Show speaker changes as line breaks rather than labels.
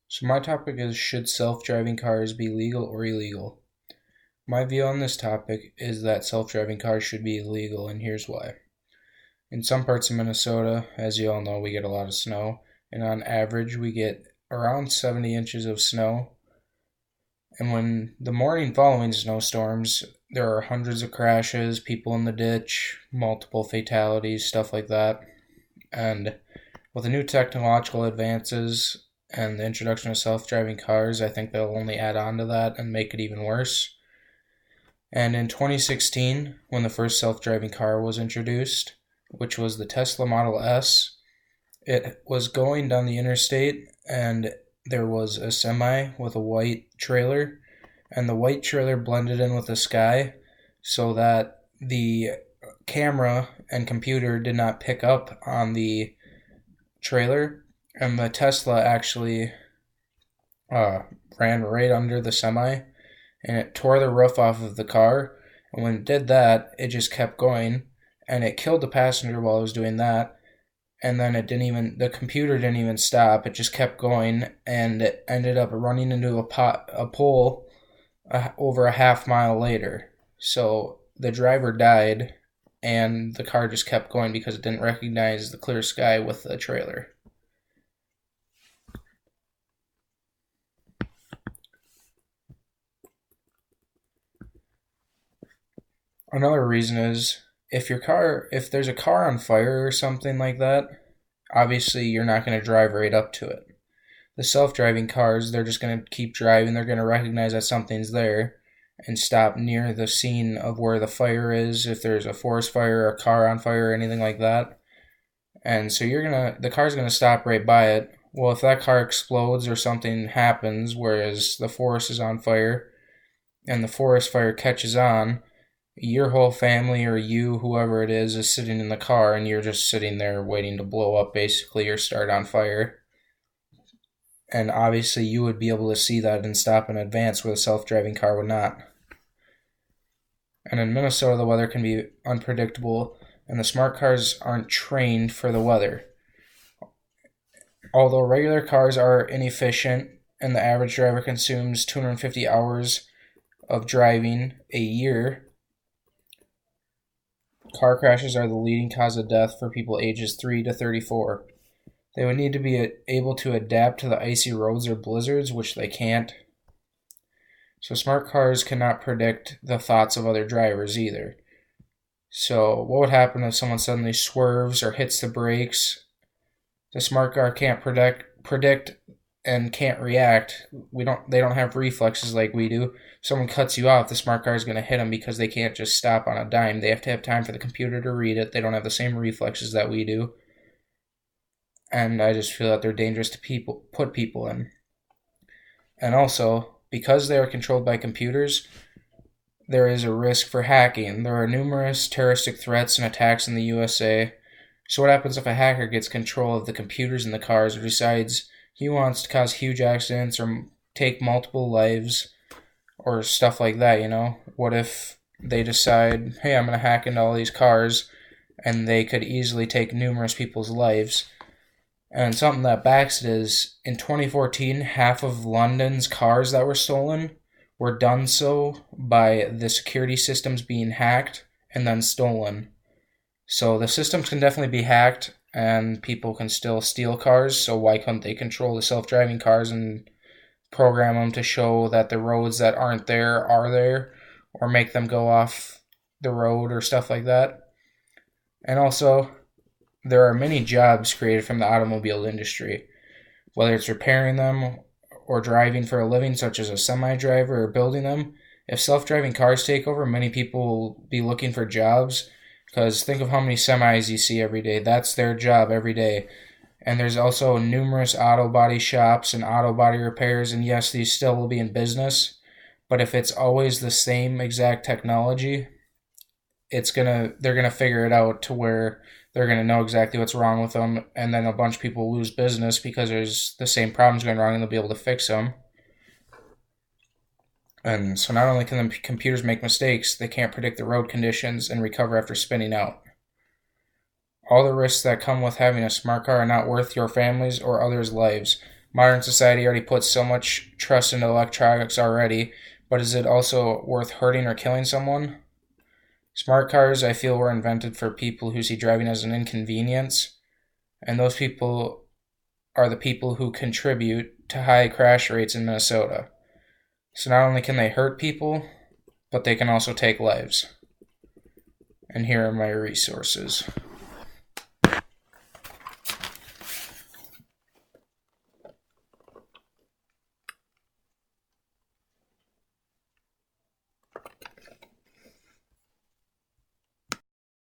So my topic is, should self-driving cars be legal or illegal? My view on this topic is that self-driving cars should be illegal, and here's why. In some parts of Minnesota, as you all know, we get a lot of snow, and on average we get around 70 inches of snow. And when the morning following snowstorms, there are hundreds of crashes, people in the ditch, multiple fatalities, stuff like that. And with the new technological advances and the introduction of self-driving cars, I think they'll only add on to that and make it even worse. And in 2016, when the first self-driving car was introduced, which was the Tesla Model S, it was going down the interstate and there was a semi with a white trailer, and the white trailer blended in with the sky so that the camera and computer did not pick up on the trailer, and the Tesla actually ran right under the semi, and it tore the roof off of the car. And when it did that, it just kept going, and it killed the passenger while it was doing that. And then the computer didn't even stop. It just kept going, and it ended up running into a pole over a half mile later. So the driver died, and the car just kept going because it didn't recognize the clear sky with the trailer. Another reason is, if there's a car on fire or something like that, obviously you're not going to drive right up to it. The self-driving cars, they're just going to keep driving. They're going to recognize that something's there and stop near the scene of where the fire is, if there's a forest fire, a car on fire, or anything like that. And so the car's going to stop right by it. Well, if that car explodes or something happens, whereas the forest is on fire, and the forest fire catches on, your whole family or you, whoever it is sitting in the car, and you're just sitting there waiting to blow up basically or start on fire. And obviously you would be able to see that and stop in advance, where the self-driving car would not. And in Minnesota, the weather can be unpredictable, and the smart cars aren't trained for the weather. Although regular cars are inefficient, and the average driver consumes 250 hours of driving a year, car crashes are the leading cause of death for people ages 3 to 34. They would need to be able to adapt to the icy roads or blizzards, which they can't. So smart cars cannot predict the thoughts of other drivers either. So what would happen if someone suddenly swerves or hits the brakes? The smart car can't predict and can't react. They don't have reflexes like we do. If someone cuts you off, the smart car is going to hit them because they can't just stop on a dime. They have to have time for the computer to read it. They don't have the same reflexes that we do. And I just feel that they're dangerous to put people in. And also, because they are controlled by computers, there is a risk for hacking. There are numerous terroristic threats and attacks in the USA. So what happens if a hacker gets control of the computers in the cars, or decides he wants to cause huge accidents or take multiple lives or stuff like that, What if they decide, hey, I'm going to hack into all these cars, and they could easily take numerous people's lives? And something that backs it is, in 2014, half of London's cars that were stolen were done so by the security systems being hacked and then stolen. So the systems can definitely be hacked, and people can still steal cars, so why couldn't they control the self-driving cars and program them to show that the roads that aren't there are there, or make them go off the road or stuff like that? And also, there are many jobs created from the automobile industry, whether it's repairing them or driving for a living, such as a semi-driver, or building them. If self-driving cars take over, many people will be looking for jobs, because think of how many semis you see every day. That's their job every day. And there's also numerous auto body shops and auto body repairs, and yes, these still will be in business, but if it's always the same exact technology, they're gonna figure it out to where they're gonna know exactly what's wrong with them, and then a bunch of people lose business because there's the same problems going wrong, and they'll be able to fix them. And so not only can the computers make mistakes, they can't predict the road conditions and recover after spinning out. All the risks that come with having a smart car are not worth your family's or others' lives. Modern society already puts so much trust into electronics already, but is it also worth hurting or killing someone? Smart cars, I feel, were invented for people who see driving as an inconvenience, and those people are the people who contribute to high crash rates in Minnesota. So not only can they hurt people, but they can also take lives. And here are my resources.